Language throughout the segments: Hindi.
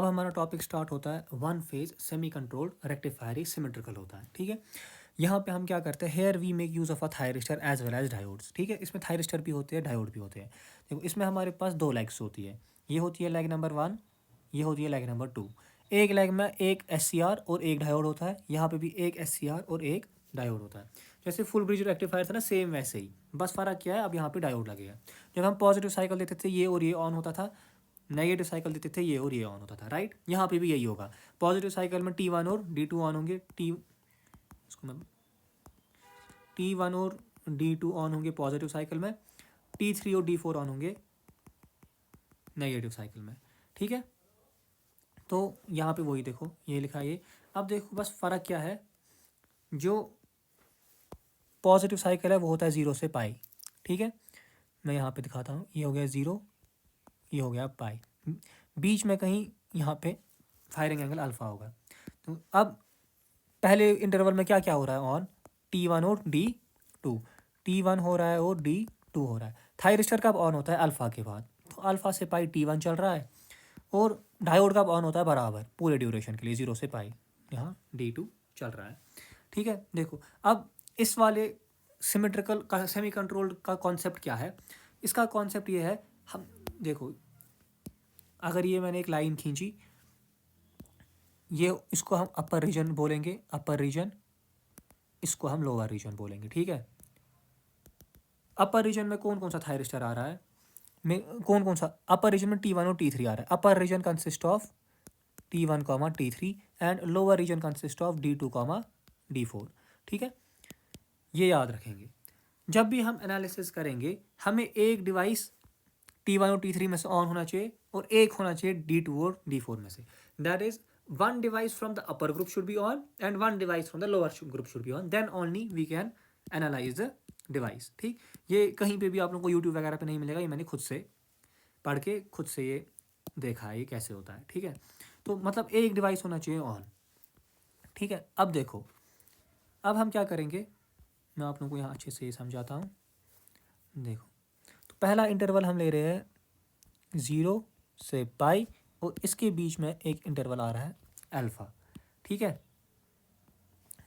अब हमारा टॉपिक स्टार्ट होता है one phase semi controlled rectifier symmetrical होता है। ठीक है, यहाँ पे हम क्या करते हैं, here we make use of a thyristor as well as diodes. ठीक है, इसमें थायरिस्टर भी होते हैं, डायोड भी होते हैं। देखो इसमें हमारे पास दो लेग्स होती है, ये होती है लेग नंबर 1, ये होती है लेग नंबर 2। एक लेग में एक एस और एक डायोड होता है, यहाँ पे भी एक एस और एक डायोड होता है। जैसे फुल ब्रिज रेक्टिफायर था ना, सेम वैसे ही, बस फ़र्क क्या है, अब यहाँ पे डायोड लगेगा। जब हम पॉजिटिव साइकिल देते थे ये और ये ऑन होता था, नेगेटिव साइकिल देते थे ये और ये ऑन होता था। राइट, यहाँ पे भी यही होगा। पॉजिटिव साइकिल में T1 और D2 ऑन होंगे, इसको मैं T1 और D2 ऑन होंगे पॉजिटिव साइकिल में, T3 और D4 ऑन होंगे नेगेटिव साइकिल में। ठीक है, तो यहाँ पे वही देखो, ये लिखा है ये। अब देखो बस फ़र्क क्या है, जो पॉजिटिव साइकिल है वो होता है 0 से पाई। ठीक है, मैं यहाँ पे दिखाता हूँ, ये हो गया 0, ये हो गया पाई, बीच में कहीं यहाँ पे फायरिंग एंगल अल्फा होगा। तो अब पहले इंटरवल में क्या क्या हो रहा है ऑन, T1 और D2, T1 हो रहा है और D2 हो रहा है। थायरिस्टर कब ऑन होता है, अल्फ़ा के बाद, तो अल्फ़ा से पाई T1 चल रहा है, और डायोड कब ऑन होता है, बराबर पूरे ड्यूरेशन के लिए 0 से पाई, यहाँ D2 चल रहा है। ठीक है, देखो अब इस वाले सिमेट्रिकल का सेमी कंट्रोल्ड का कॉन्सेप्ट क्या है, इसका कॉन्सेप्ट ये है, हम देखो अगर ये मैंने एक लाइन खींची, ये इसको हम अपर रीजन बोलेंगे, अपर रीजन, इसको हम लोअर रीजन बोलेंगे। ठीक है, अपर रीजन में कौन कौन सा थायरिस्टर आ रहा है, में कौन कौन सा, अपर रीजन में T1 और T3 आ रहा है। Upper region consist of T1 T3 and lower region consist of D2 D4। ठीक है, ये याद रखेंगे। जब भी हम एनालिसिस करेंगे, हमें एक डिवाइस T1 और T3 में से ऑन होना चाहिए और एक होना चाहिए D2 और D4 में से। That is one device from the upper group should be on and one device from the lower group should be on, then only we can analyse the device. ठीक, ये कहीं पे भी आप लोगों को यूट्यूब वगैरह पे नहीं मिलेगा, ये मैंने खुद से पढ़ के खुद से ये देखा है ये कैसे होता है। ठीक है, तो मतलब एक डिवाइस होना चाहिए ऑन। ठीक है, अब देखो, अब हम क्या करेंगे, मैं आप लोगों को यहाँ अच्छे से ये समझाता हूँ। देखो, तो पहला इंटरवल हम ले रहे हैं 0 से पाई, और इसके बीच में एक इंटरवल आ रहा है अल्फ़ा। ठीक है,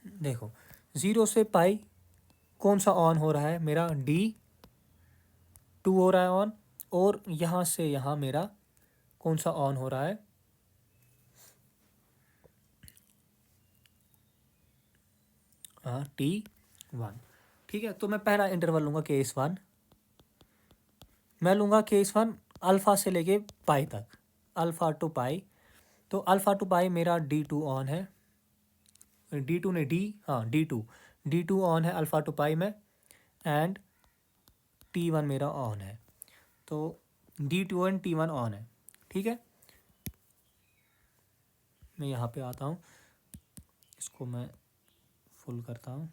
देखो 0 से पाई कौन सा ऑन हो रहा है, मेरा D2 हो रहा है ऑन, और यहाँ से यहाँ मेरा कौन सा ऑन हो रहा है, T1। ठीक है, तो मैं पहला इंटरवल लूँगा केस 1, मैं लूँगा केस 1 अल्फ़ा से लेके पाई तक, अल्फ़ा टू पाई। तो अल्फ़ा टू पाई मेरा D2 ऑन है, D2 ने हाँ D2 ऑन है अल्फ़ा टू पाई में, एंड T1 मेरा ऑन है, तो D2 एंड T1 ऑन है। ठीक है, मैं यहाँ पे आता हूँ, इसको मैं फुल करता हूँ,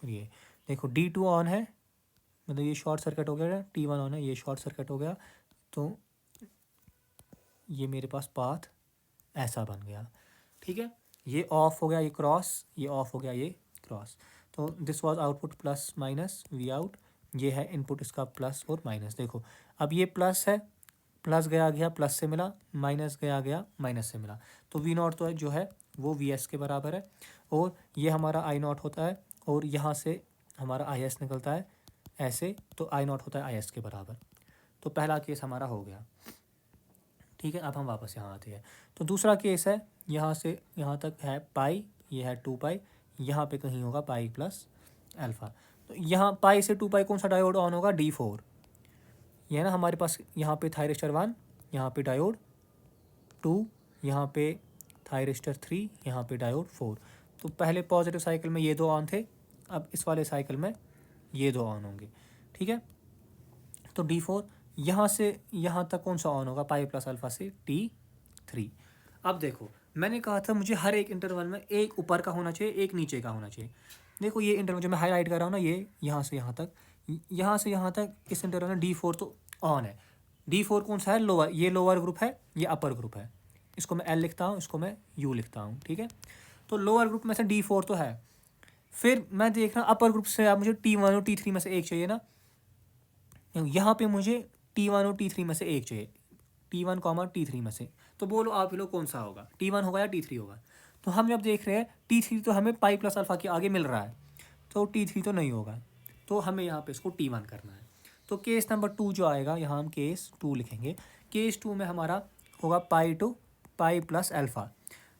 और ये देखो D2 ऑन है, मतलब ये शॉर्ट सर्किट हो गया, T1 ऑन है, ये शॉर्ट सर्किट हो गया, तो ये मेरे पास पाथ ऐसा बन गया। ठीक है, ये ऑफ हो गया, ये क्रॉस, ये ऑफ हो गया, ये क्रॉस। तो this was output plus minus V out, ये है इनपुट इसका प्लस और माइनस। देखो अब ये प्लस है, प्लस गया गया प्लस से मिला, माइनस गया गया माइनस से मिला, तो वी नॉट तो है जो है वो वी एस के बराबर है, और ये हमारा आई नॉट होता है, और यहाँ से हमारा आई एस निकलता है ऐसे, तो आई नॉट होता है आई एस के बराबर। तो पहला केस हमारा हो गया। ठीक है, अब हम वापस यहाँ आते हैं, तो दूसरा केस है, यहाँ से यहाँ तक है पाई, ये है 2 पाई, यहाँ पे कहीं होगा पाई प्लस अल्फ़ा। तो यहाँ पाई से 2 पाई कौन सा डायोड ऑन होगा, D4। ये है ना हमारे पास, यहाँ पे थायरिस्टर 1, यहाँ पे डायोड 2, यहाँ पे थायरिस्टर 3, यहाँ पे डायोड 4। तो पहले पॉजिटिव साइकिल में ये दो ऑन थे, अब इस वाले साइकिल में ये दो ऑन होंगे। ठीक है, तो D4 यहाँ से यहाँ तक कौन सा ऑन होगा, पाई प्लस अल्फ़ा से T3। अब देखो मैंने कहा था मुझे हर एक इंटरवल में एक ऊपर का होना चाहिए, एक नीचे का होना चाहिए। देखो ये इंटरवल जो मैं हाईलाइट कर रहा हूँ ना, ये यहाँ से यहाँ तक, यहाँ से यहाँ तक इस इंटरवल में D4 तो ऑन है। D4 कौन सा है, लोअर, ये लोअर ग्रुप है, ये अपर ग्रुप है, इसको मैं L लिखता हूँ, इसको मैं U लिखता हूँ। ठीक है, तो लोअर ग्रुप में से D4 तो है, फिर मैं देख रहा हूँ अपर ग्रुप से, आप मुझे T1 और T3 में से एक चाहिए ना, यहाँ पे मुझे T1 और T3 में से एक चाहिए। T1 कॉमा T3 में से। तो बोलो आप लोग कौन सा होगा, T1 होगा या T3 होगा। तो हम जब देख रहे हैं T3 तो हमें पाई प्लस अल्फ़ा के आगे मिल रहा है, तो T3 तो नहीं होगा, तो हमें यहाँ पे इसको T1 करना है। तो केस नंबर 2 जो आएगा, यहाँ हम केस 2 लिखेंगे। केस 2 में हमारा होगा पाई टू पाई प्लस अल्फ़ा।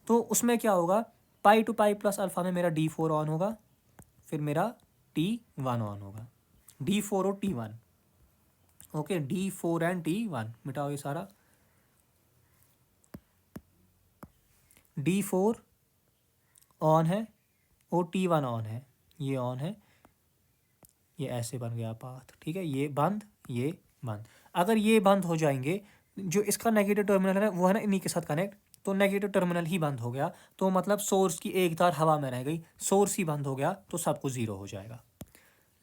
तो उसमें क्या होगा, पाई टू पाई प्लस अल्फ़ा में मेरा D4 ऑन होगा, फिर मेरा T1 ऑन होगा, D4 और T1। Okay, D4 and T1 मिटाओ ये सारा। D4 ऑन है और T1 ऑन है, ये ऑन है, ये ऐसे बन गया पाथ। ठीक है, ये बंद, ये बंद। अगर ये बंद हो जाएंगे, जो इसका नेगेटिव टर्मिनल है वो है ना इन्हीं के साथ कनेक्ट, तो नेगेटिव टर्मिनल ही बंद हो गया, तो मतलब सोर्स की एक तार हवा में रह गई, सोर्स ही बंद हो गया, तो सब कुछ ज़ीरो हो जाएगा।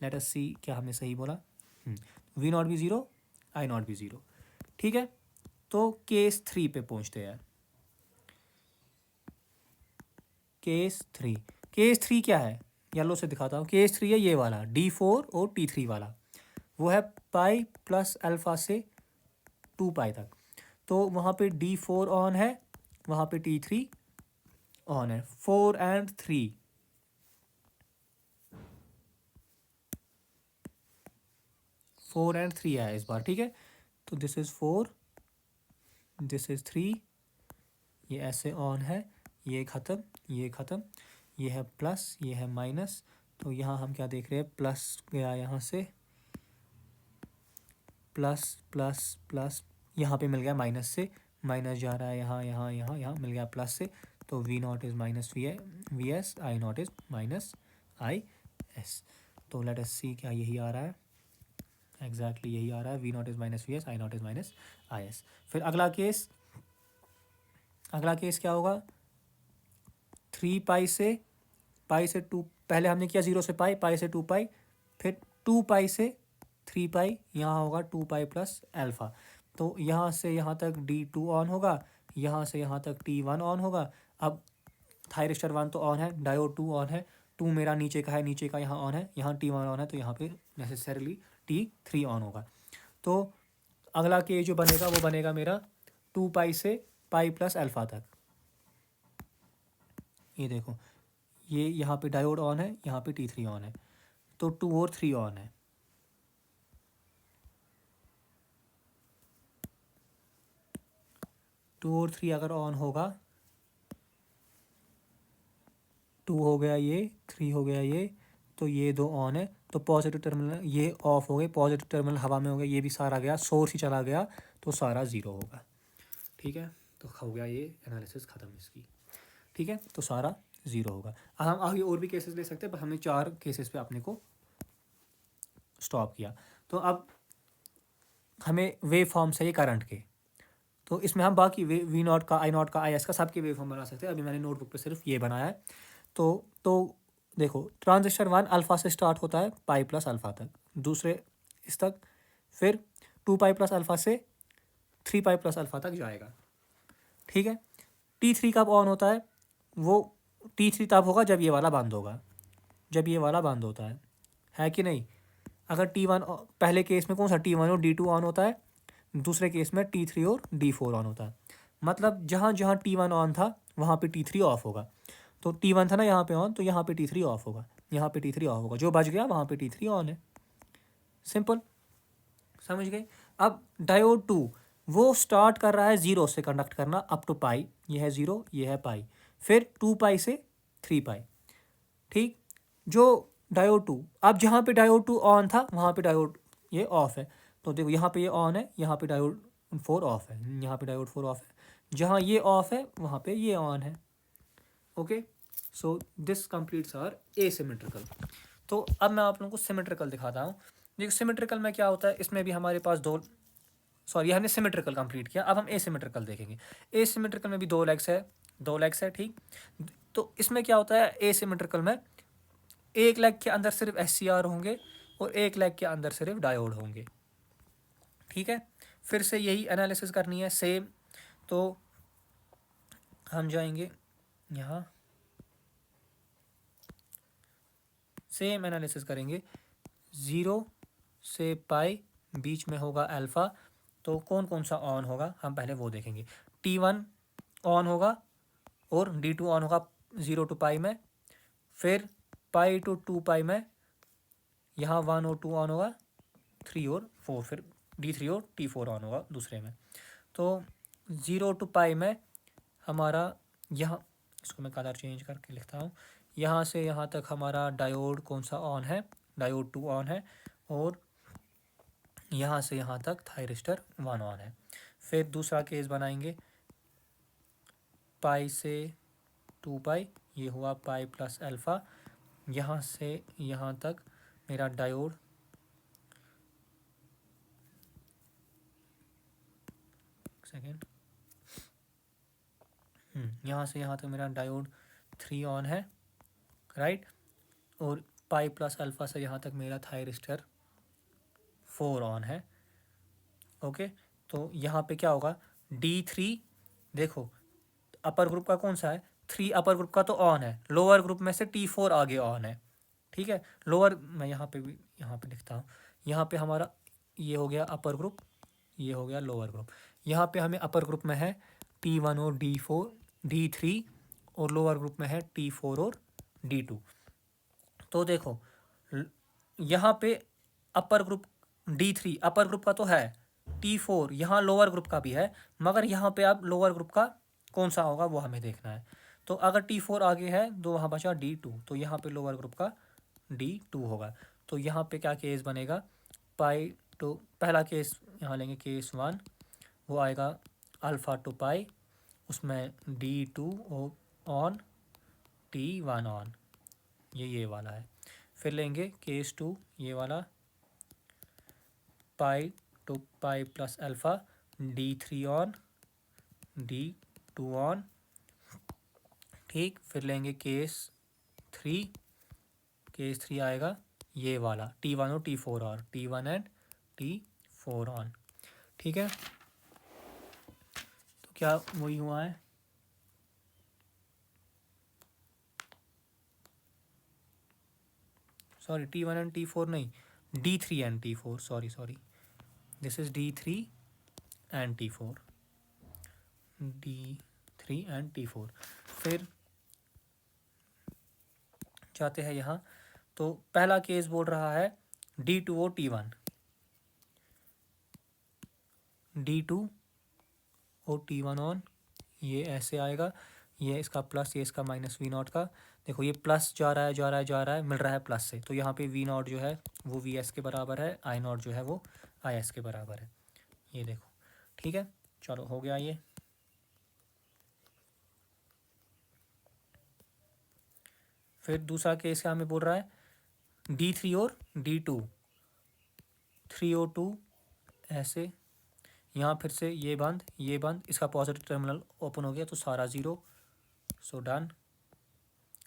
लेट अस सी क्या हमने सही बोला। वी नॉट भी ज़ीरो, आई नॉट भी ज़ीरो। ठीक है, तो केस 3 पे पहुंचते हैं। केस 3, केस 3 क्या है, येलो से दिखाता हूँ। केस 3 है ये वाला D4 और T3 वाला, वो है पाई प्लस अल्फ़ा से 2 पाई तक। तो वहाँ पे D4 ऑन है, वहाँ पे T3 ऑन है। 4 एंड 3, 4 एंड 3 आया इस बार। ठीक है, तो दिस इज़ 4, दिस इज़ 3, ये ऐसे ऑन है, ये ख़त्म, ये ख़त्म, ये है प्लस, ये है माइनस। तो यहाँ हम क्या देख रहे हैं, प्लस गया यहाँ से, प्लस प्लस प्लस, यहाँ पे मिल गया माइनस से, माइनस जा रहा है यहाँ यहाँ यहाँ यहाँ मिल गया प्लस से। तो V naught is minus V S, I naught is minus I S. तो लेट अस सी क्या यही आ रहा है, एग्जैक्टली यही आ रहा है। V naught is minus V S, I naught is minus I S. फिर अगला केस, अगला केस क्या होगा, 3 पाई से 2, पहले हमने किया 0 से पाई, पाई से 2 पाई, फिर 2 पाई से 3 पाई, यहाँ होगा 2 पाई प्लस अल्फ़ा। तो यहाँ से यहाँ तक D2 ऑन होगा, यहाँ से यहाँ तक T1 ऑन होगा। अब थायरिस्टर 1 तो ऑन है, डायोड 2 ऑन है, 2 मेरा नीचे का है, नीचे का यहाँ ऑन है, यहाँ T1 ऑन है, तो यहाँ पे नेसेसरीली T3 ऑन होगा। तो अगला केस जो बनेगा वो बनेगा मेरा 2 पाई से पाई प्लस अल्फ़ा तक। ये देखो, ये यहाँ पे डायोड ऑन है, यहाँ पे T3 ऑन है, तो 2 और 3 ऑन है। टू और 3 अगर ऑन होगा, 2 हो गया ये, 3 हो गया ये, तो ये 2 ऑन है, तो पॉजिटिव टर्मिनल ये ऑफ हो गए, पॉजिटिव टर्मिनल हवा में हो गया, ये भी सारा गया, सोर्स ही चला गया, तो सारा ज़ीरो होगा। ठीक है, तो हो गया ये एनालिसिस ख़त्म इसकी। ठीक है, तो सारा ज़ीरो होगा। अब हम आगे और भी केसेस ले सकते हैं, पर हमने 4 केसेस पे अपने को स्टॉप किया। तो अब हमें वेव फॉर्म चाहिए करंट के, तो इसमें हम बाकी वी नॉट का, आई नॉट का, आई एस का, सबके वेव फॉर्म बना सकते हैं। अभी मैंने नोटबुक पे सिर्फ ये बनाया है। तो देखो, ट्रांजिस्टर 1 अल्फ़ा से स्टार्ट होता है पाई प्लस अल्फ़ा तक, दूसरे इस तक, फिर 2 पाई प्लस अल्फ़ा से 3 पाई प्लस अल्फ़ा तक जाएगा। ठीक है, T3 कब ऑन होता है, वो T3 तब होगा जब ये वाला बंद होगा, जब ये वाला बंद होता है कि नहीं। अगर T1, पहले केस में कौन सा T1 और D2 ऑन होता है, दूसरे केस में T3 और D4 ऑन होता है। मतलब जहाँ जहाँ T1 ऑन था वहाँ पे T3 ऑफ होगा। तो T1 था ना यहाँ पे ऑन, तो यहाँ पे T3 ऑफ होगा, यहाँ पे T3 ऑफ होगा, जो बच गया वहाँ पे T3 ऑन है। सिंपल, समझ गए। अब डायोड 2 वो स्टार्ट कर रहा है 0 से कंडक्ट करना अप टू पाई, ये है 0, ये है पाई, फिर 2 पाई से 3 पाई। ठीक, जो डायोड 2, अब जहाँ पे डायोड 2 ऑन था वहाँ पे डायोड ये ऑफ है। तो देखो यहाँ पे ये ऑन है, यहाँ पे डायोड 4 ऑफ है, यहाँ पे डायोड 4 ऑफ है, जहाँ ये ऑफ है वहाँ पे ये ऑन है। Okay, so this completes our asymmetrical. तो अब मैं आप लोगों को सिमेट्रिकल दिखाता हूँ। देखो सिमेट्रिकल में क्या होता है, इसमें भी हमारे पास दो, सॉरी हमने सिमेट्रिकल कंप्लीट किया, अब हम एसिमेट्रिकल देखेंगे। एसिमेट्रिकल में भी 2 लेग्स है, 2 लेग्स है। ठीक, तो इसमें क्या होता है, एसिमेट्रिकल में एक लेग के अंदर सिर्फ SCR होंगे और एक लेग के अंदर सिर्फ डायोड होंगे। ठीक है, फिर से यही एनालिसिस करनी है सेम। तो हम जाएंगे यहाँ, सेम एनालिसिस करेंगे। 0 से पाई बीच में होगा अल्फ़ा, तो कौन कौन सा ऑन होगा हम पहले वो देखेंगे। T1 ऑन होगा और D2 ऑन होगा 0 to पाई में, फिर पाई to 2 पाई में यहाँ 1 और 2 ऑन होगा, 3 और 4, फिर D3 और T4 ऑन होगा दूसरे में। तो 0 to पाई में हमारा यहाँ, इसको मैं कलर चेंज करके लिखता हूँ, यहाँ से यहाँ तक हमारा डायोड कौन सा ऑन है, डायोड 2 ऑन है, और यहाँ से यहाँ तक थायरिस्टर 1 ऑन है। फिर दूसरा केस बनाएंगे, पाई से 2 पाई, ये हुआ पाई प्लस अल्फ़ा, यहाँ से यहाँ तक मेरा डायोड सेकेंड यहाँ से यहाँ तक मेरा डायोड 3 ऑन है, राइट, और पाई प्लस अल्फ़ा से यहाँ तक मेरा थायरिस्टर 4 ऑन है। ओके, तो यहाँ पे क्या होगा, D3 देखो अपर ग्रुप का कौन सा है, 3 अपर ग्रुप का तो ऑन है, लोअर ग्रुप में से T4 आगे ऑन है, ठीक है। लोअर मैं यहाँ पे भी यहाँ पे लिखता हूँ, यहाँ पे हमारा ये हो गया अपर ग्रुप, ये हो गया लोअर ग्रुप। यहाँ पे हमें अपर ग्रुप में है T1 और D3 और लोअर ग्रुप में है T4 और D2। तो देखो यहाँ पे अपर ग्रुप D3 अपर ग्रुप का तो है, T4 यहाँ लोअर ग्रुप का भी है, मगर यहाँ पे अब लोअर ग्रुप का कौन सा होगा वो हमें देखना है। तो अगर T4 आगे है तो वहाँ बचा D2, तो यहाँ पे लोअर ग्रुप का D2 होगा। तो यहाँ पे क्या केस बनेगा, पाई टू, पहला केस यहाँ लेंगे केस 1, वो आएगा अल्फ़ा टू पाई, उसमें D2 ऑन T1 ऑन, ये वाला है। फिर लेंगे केस 2, ये वाला pi two pi plus alpha, D3 on D2 on, ठीक। फिर लेंगे केस 3 आएगा ये वाला T1 और T4 on, T1 and T4 on, ठीक है। तो क्या वही हुआ है, सॉरी T1 एंड T4 नहीं, D3 and T4, sorry this is D3 and T4, D3 and T4। फिर जाते हैं यहाँ, तो पहला केस बोल रहा है D2 और T1, D2 और T1 ऑन, ये ऐसे आएगा, ये इसका प्लस, ये इसका माइनस V0 का, देखो ये प्लस जा रहा है, मिल रहा है प्लस से, तो यहाँ पे V0 जो है वो VS के बराबर है, I0 जो है वो IS के बराबर है, ये देखो, ठीक है। चलो हो गया ये। फिर दूसरा केस क्या हमें बोल रहा है, D3 और D2, 3 और 2 ऐसे, यहाँ फिर से ये बंद, इसका पॉजिटिव टर्मिनल ओपन हो गया तो सारा ज़ीरो, सो डन,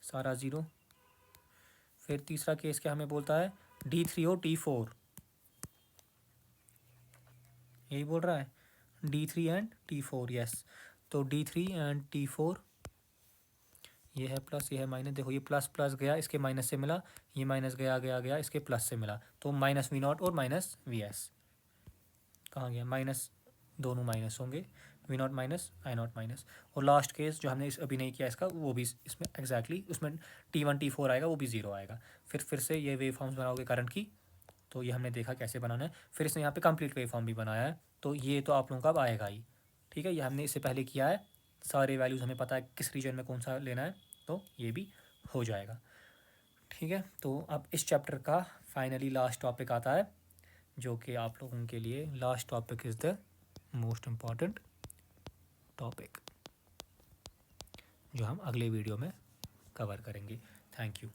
सारा ज़ीरो। फिर तीसरा केस क्या हमें बोलता है, D3 और T4, यही बोल रहा है D3 एंड T4, यस। तो D3 एंड T4, ये है प्लस, ये है माइनस, देखो ये प्लस प्लस गया, इसके माइनस से मिला, ये माइनस गया इसके प्लस से मिला, तो माइनस V0 और माइनस VS, कहाँ गया माइनस, दोनों माइनस होंगे, V0 माइनस I0 माइनस। और लास्ट केस जो हमने अभी नहीं किया इसका, वो भी इसमें एग्जैक्टली उसमें T1 T4 आएगा, वो भी ज़ीरो आएगा। फिर से ये वेव फॉर्म्स बनाओगे करंट की, तो ये हमने देखा कैसे बनाना है। फिर इसने यहाँ पे कंप्लीट वेव फॉर्म भी बनाया है, तो ये तो आप लोगों का अब आएगा ही, ठीक है। ये हमने इससे पहले किया है, सारे वैल्यूज़ हमें पता है किस रीजन में कौन सा लेना है, तो ये भी हो जाएगा, ठीक है। तो अब इस चैप्टर का फाइनली लास्ट टॉपिक आता है, जो कि आप लोगों के लिए last topic is the most important topic, जो हम अगले वीडियो में कवर करेंगे। Thank you.